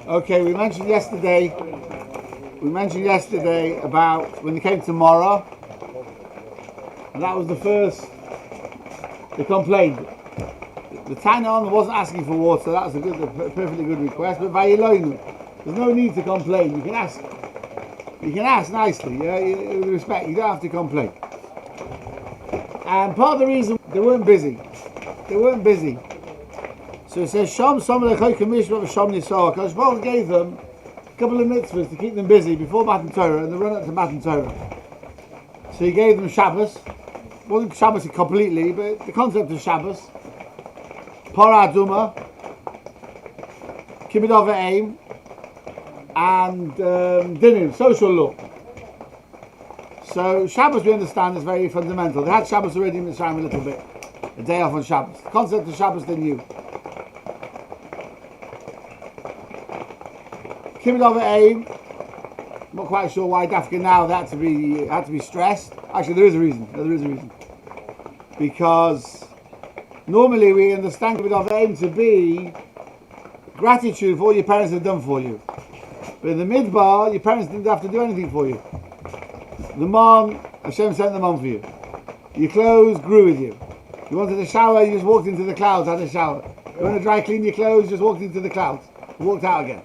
Okay, we mentioned yesterday about when they came to Mora, and that was the first. They complained. The Tainan wasn't asking for water. That was a perfectly good request. But Vayiloinu, there's no need to complain. You can ask nicely, with respect. You don't have to complain. And part of the reason they weren't busy. So it says Shom Nisor, because Baruch gave them a couple of mitzvahs to keep them busy before Matan Torah and the run up to Matan Torah. So he gave them Shabbos. It wasn't Shabbos completely, but the concept of Shabbos. Parah Aduma, Kibbud Avim, and Dinim, social law. So Shabbos, we understand, is very fundamental. They had Shabbos already in Mitzrayim a little bit, a day off on Shabbos. The concept of Shabbos they knew. Kibbud Avim, not quite sure why Dafka now that had to be stressed. Actually, there is a reason. Because normally we understand Kibbud Avim to be gratitude for all your parents have done for you. But in the Midbar, your parents didn't have to do anything for you. The man, Hashem sent them on for you. Your clothes grew with you. You wanted a shower, you just walked into the clouds, had a shower. You want to dry clean your clothes, just walked into the clouds, walked out again.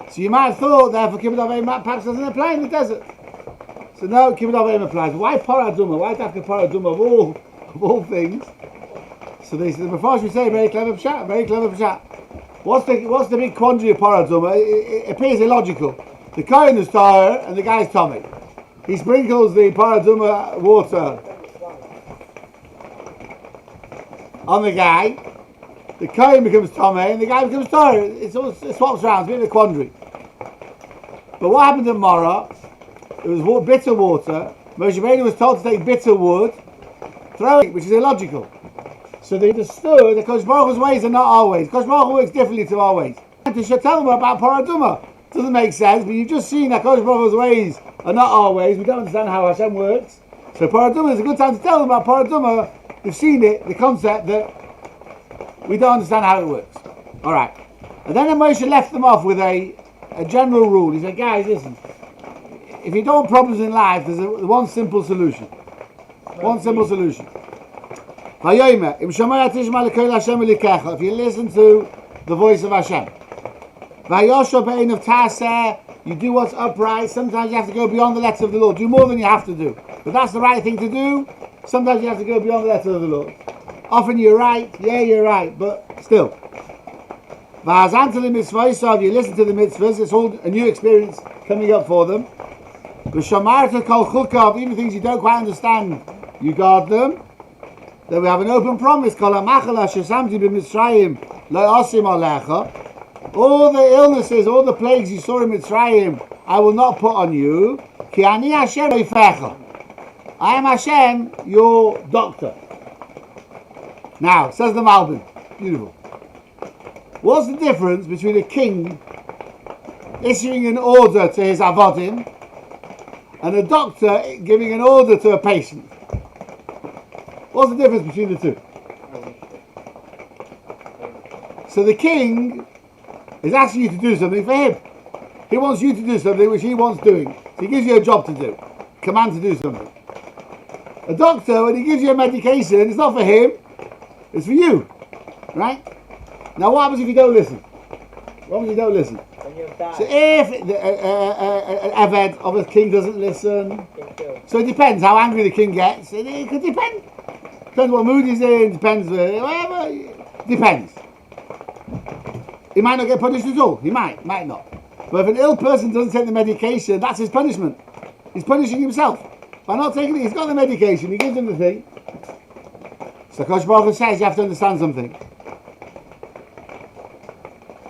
So you might have thought, therefore, Kibbud Avim perhaps doesn't apply in the desert. So no, Kibbud Avim applies. Why Parah Aduma? Why Dafka Parah Aduma of all things? So they said, before we say, very clever pshat. What's the big quandary of Parah Aduma? It appears illogical. The Kohen is Tahir and the guy's Tommy. He sprinkles the Parah Aduma water on the guy. The Kohen becomes Tomei and the guy becomes Tahir. It swaps around. It's a bit of a quandary. But what happened at Mora? It was bitter water. Moshe Rabbeinu was told to take bitter wood, throw it, which is illogical. So they understood that Kosh Baruch Hu's ways are not our ways. Kosh Baruch Hu works differently to our ways. And to tell them about Parah Aduma doesn't make sense, but you've just seen that Kosh Baruch Hu's ways are not our ways. We don't understand how Hashem works. So Parah Aduma is a good time to tell them about Parah Aduma. They've seen it, the concept that we don't understand how it works. Alright. And then Moshe left them off with a general rule. He said, guys, listen. If you don't want problems in life, there's one simple solution. If you listen to the voice of Hashem, you do what's upright. Sometimes you have to go beyond the letter of the law. Do more than you have to do. But that's the right thing to do. Sometimes you have to go beyond the letter of the law. Often you're right, but still. If you listen to the mitzvahs, it's all a new experience coming up for them. Even things you don't quite understand, you guard them. Then we have an open promise. All the illnesses, all the plagues you saw in Mitzrayim, I will not put on you. I am Hashem, your doctor. Now, says the Malbim, beautiful. What's the difference between a king issuing an order to his avodim and a doctor giving an order to a patient? What's the difference between the two? So the king is asking you to do something for him. He wants you to do something which he wants doing. So he gives you a job to do, command to do something. A doctor, when he gives you a medication, it's not for him, it's for you. Right? Now what happens if you don't listen? So if an Eved of a king doesn't listen, so it depends how angry the king gets. It could depend. Depends what mood he's in, depends whatever. Depends. He might not get punished at all. He might not. But if an ill person doesn't take the medication, that's his punishment. He's punishing himself. By not taking it, he's got the medication, he gives him the thing. So Kosh Baruch Hu says you have to understand something.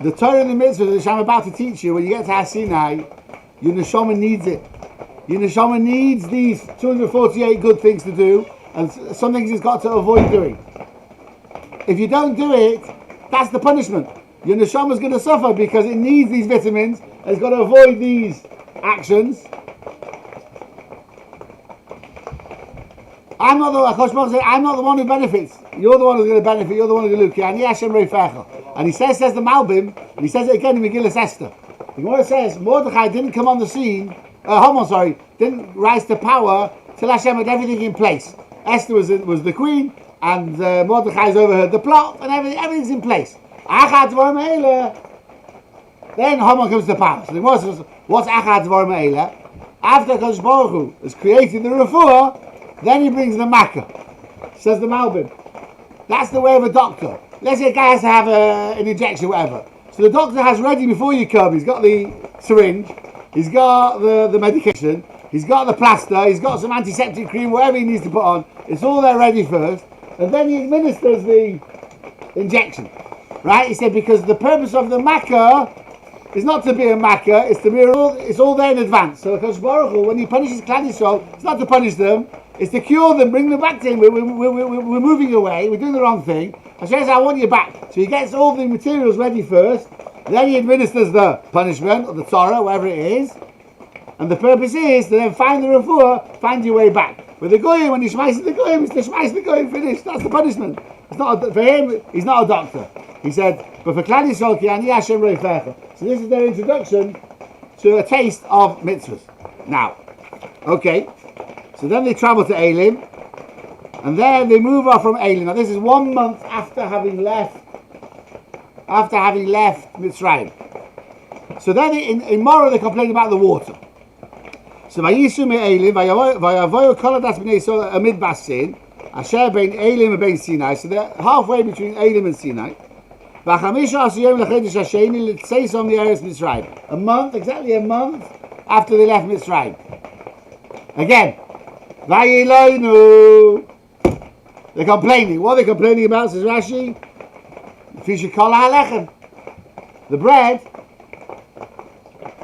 The Torah and the mitzvah which I'm about to teach you, when you get to Har Sinai, your neshama needs it. Your neshama needs these 248 good things to do, and some things it's got to avoid doing. If you don't do it, that's the punishment. Your neshama is going to suffer because it needs these vitamins, and it's got to avoid these actions. I'm not the one who benefits. You're the one who's going to benefit. You're the one who's going to look. Ani Hashem Reifecha. And he says the Malbim, and he says it again in Megillah Esther. The Gemara says Mordechai didn't come on the scene. Haman, didn't rise to power till Hashem had everything in place. Esther was the queen, and Mordechai's overheard the plot, and everything's in place. Then Haman comes to power. So the Gemara says, what's Achad Dvar Me'ela? After Kodesh Baruch Hu has created the refuah, then he brings the makkah. Says the Malbim. That's the way of a doctor. Let's say a guy has to have an injection, whatever. So the doctor has ready before you come. He's got the syringe, he's got the medication, he's got the plaster, he's got some antiseptic cream, whatever he needs to put on. It's all there ready first, and then he administers the injection. Right? He said because the purpose of the makkah is not to be a makkah, it's to be it's all there in advance. So Kodesh Baruch Hu, when he punishes Klal Yisrael, it's not to punish them, it's to cure them, bring them back to him. We're moving away, we're doing the wrong thing. Hashem says, I want you back. So he gets all the materials ready first, then he administers the punishment, or the Torah, whatever it is, and the purpose is to then find the refuah, find your way back. With the Goyim, when he shmeises the Goyim, it's to shmeis the Goyim, finished. That's the punishment. It's not for him, he's not a doctor. He said, but for Klal Yisrael, ki ani Hashem reifecha. So this is their introduction to a taste of mitzvahs. Now, okay, so then they travel to Elim, and then they move off from Elim. Now this is 1 month after having left Mitzrayim. So then in Morah they complain about the water. So vayisu me'Elim, vayavoyu kol hadas b'nei Yisrael amid basin, asher bein Elim and bein Sinai. So they're halfway between Elim and Sinai. A month, exactly a month after they left Mitzrayim. Again, Vayiloinu. They're complaining. What are they complaining about, says Rashi? The bread,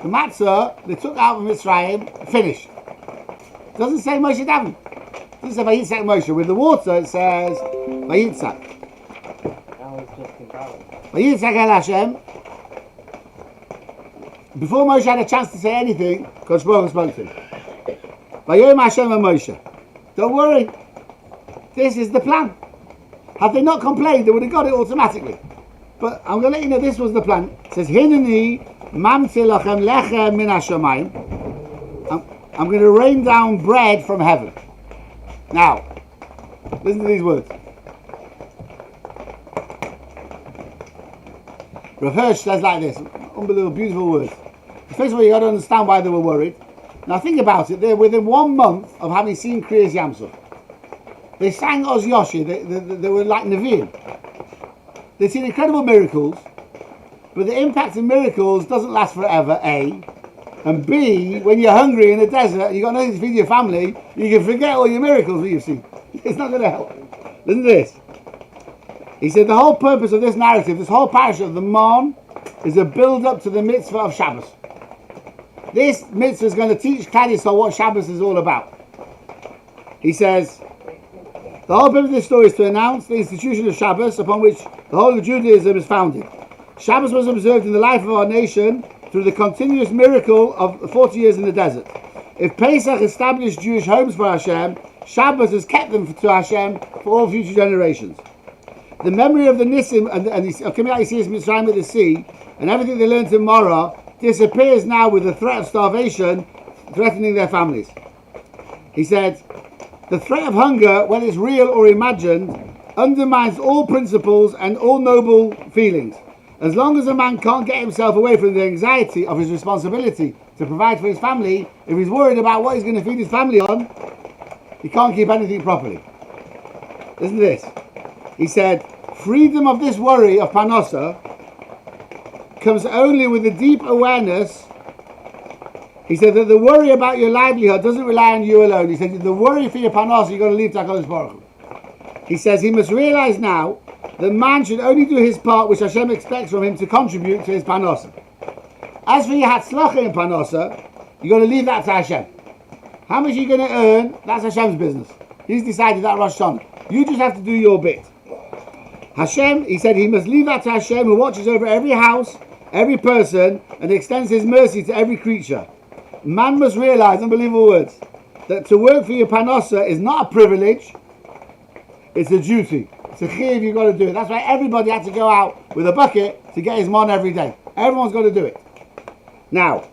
the matzah, they took out of Mitzrayim, finished. It doesn't say Moshe Daven. It doesn't say Vayitzak Moshe. With the water, it says Vayitzak. Vayitzak El Hashem. Before Moshe had a chance to say anything, Kodesh Baruch Hu spoke to him. Vayom Hashem and Moshe. Don't worry. This is the plan. Had they not complained, they would have got it automatically. But I'm going to let you know this was the plan. It says, Hineni mamtzi lachem lechem min hashamayim. I'm going to rain down bread from heaven. Now, listen to these words. Rav Hirsch says like this, unbelievable, beautiful words. First of all, you got to understand why they were worried. Now think about it, they're within 1 month of having seen Kriyas Yamsuf. They sang Oz Yoshi, they were like Nevi'im. They've seen incredible miracles, but the impact of miracles doesn't last forever, A. And B, when you're hungry in the desert, you've got nothing to feed your family, you can forget all your miracles that you've seen. It's not going to help. Listen to this. He said the whole purpose of this narrative, this whole parasha of the Mon, is a build-up to the mitzvah of Shabbos. This mitzvah is going to teach Klal Yisrael what Shabbos is all about. He says, the whole purpose of this story is to announce the institution of Shabbos upon which the whole of Judaism is founded. Shabbos was observed in the life of our nation through the continuous miracle of 40 years in the desert. If Pesach established Jewish homes for Hashem, Shabbos has kept them to Hashem for all future generations. The memory of the Nissim and coming out of Mitzrayim at the sea and everything they learned in Morah disappears now with the threat of starvation threatening their families. He said, the threat of hunger, whether it's real or imagined, undermines all principles and all noble feelings. As long as a man can't get himself away from the anxiety of his responsibility to provide for his family, if he's worried about what he's going to feed his family on, he can't keep anything properly. Listen to this. He said, freedom of this worry of Panosa comes only with a deep awareness. He said that the worry about your livelihood doesn't rely on you alone. He said the worry for your Panosa, you've got to leave to HaKadosh Baruch Hu. He says he must realize now that man should only do his part which Hashem expects from him to contribute to his Panosa. As for your Hatzlacha in Panosa, you've got to leave that to Hashem. How much are you going to earn? That's Hashem's business. He's decided that Rosh Hashanah. You just have to do your bit. Hashem, he said he must leave that to Hashem who watches over every house, every person, and extends his mercy to every creature. Man must realize, unbelievable words, that to work for your Panosa is not a privilege, it's a duty. It's a chiv, you've got to do it. That's why everybody had to go out with a bucket to get his mon every day. Everyone's got to do it. Now,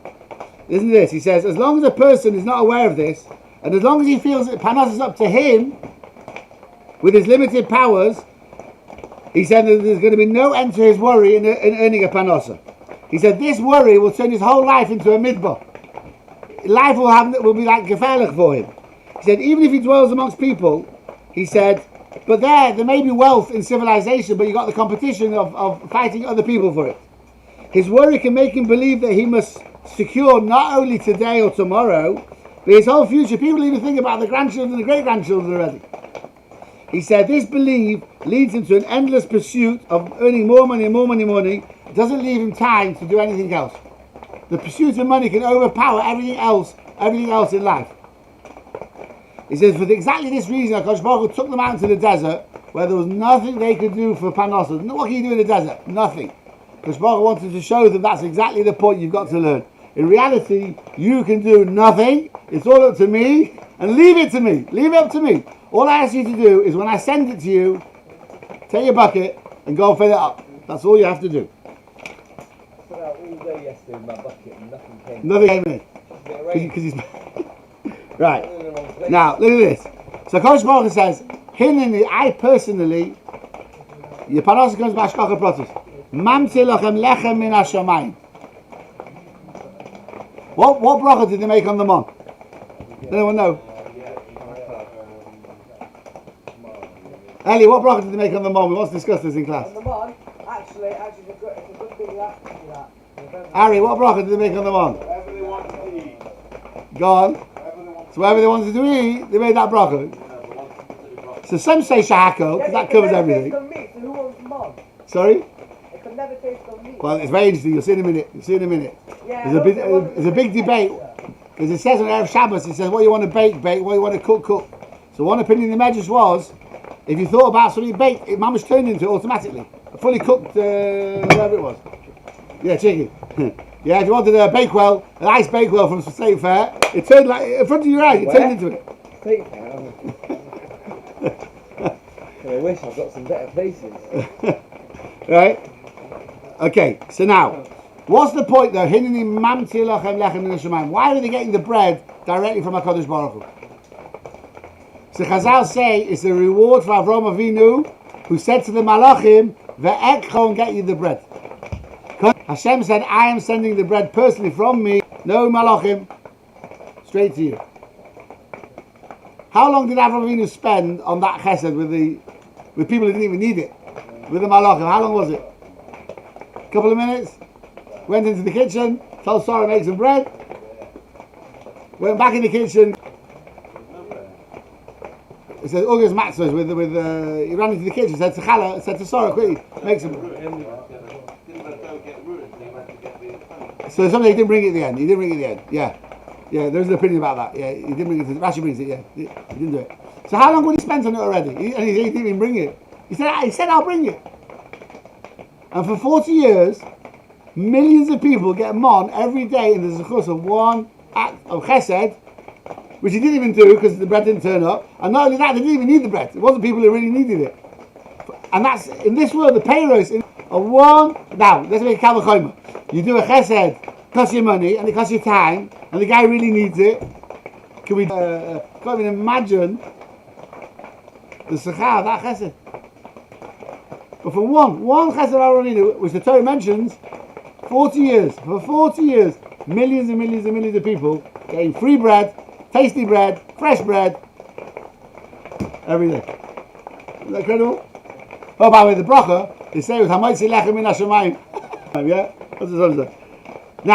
listen to this. He says, as long as a person is not aware of this, and as long as he feels that panos is up to him, with his limited powers, he said that there's going to be no end to his worry in earning a panosa. He said this worry will turn his whole life into a midbar. Life will be like gefährlich for him. He said even if he dwells amongst people, he said, but there may be wealth in civilization, but you got the competition of fighting other people for it. His worry can make him believe that he must secure not only today or tomorrow, but his whole future. People even think about the grandchildren and the great-grandchildren already. He said this belief leads him to an endless pursuit of earning more money and more money and more money. It doesn't leave him time to do anything else. The pursuit of money can overpower everything else in life. He says for exactly this reason, HaKadosh Baruch Hu took them out into the desert where there was nothing they could do for Panosa. What can you do in the desert? Nothing. HaKadosh Baruch Hu wanted to show them that's exactly the point you've got to learn. In reality, you can do nothing. It's all up to me, and leave it to me. Leave it up to me. All I ask you to do is when I send it to you, take your bucket and go and fill it up. That's all you have to do. I put out all day yesterday with my bucket and nothing came. Nothing came in. Because he's right. Now, look at this. So Kodesh Baruch Hu says, Hineni, I personally, your panos comes by Shkocha Protus. Mamti lochem lechem min hashamayim. What bracha did they make on the mon? Does anyone know? Ellie, what bracha did they make on the mon? We want to discuss this in class. On the mon, actually, it's a good thing that. Harry, what bracha did they make on the mon? Whatever they wanted to eat. Go on. So whatever they wanted to eat, they made that bracha. So some say shahako, because that covers everything. Meat, so who wants mon? Sorry? It could never taste on meat. Well, it's very interesting. You'll see in a minute. Yeah, There's a big debate. Because it says on Erev Shabbos, it says what you want to bake, what you want to cook. So one opinion in the Medrash was, if you thought about something baked, it mamash turned into it automatically. A fully cooked, whatever it was. Yeah, chicken. Yeah, if you wanted a bakewell, a nice bakewell from State Fair, it turned like, in front of your eyes, it turned into it. State Fair? I wish I've got some better places. Right? Okay, so now, what's the point though? Why are they getting the bread directly from HaKadosh Baruch Hu? So Chazal say it's a reward for Avraham Avinu, who said to the Malachim, "Ve'ekho and get you the bread." Hashem said, "I am sending the bread personally from me, no Malachim, straight to you." How long did Avraham Avinu spend on that chesed with people who didn't even need it, with the Malachim? How long was it? A couple of minutes. Went into the kitchen, told Sarah to make some bread. Went back in the kitchen. He said, August matzahs he ran into the kitchen, said to Sarah, quickly, make some. So something he didn't bring it at the end. Yeah, there's an opinion about that. Yeah, he didn't bring it. Rashi brings it. Yeah, he didn't do it. So how long would he spend on it already? He didn't even bring it. He said I'll bring it. And for 40 years, millions of people get mon every day in the zechus of one act of chesed, which he didn't even do because the bread didn't turn up. And not only that, they didn't even need the bread. It wasn't people who really needed it. And that's, in this world, the payros of one. Now, let's make a kavachoma. You do a chesed, it costs you money, and it costs you time, and the guy really needs it. Can we, can't even imagine the sechar of that chesed. But for one chesed Aroninu, which the Torah mentions, 40 years, millions and millions and millions of people getting free bread, tasty bread, fresh bread, every day. Isn't that incredible? Oh, by the way, the bracha, they say with Hamaytzi Lechem Min HaShamayim. Yeah? What's the song say?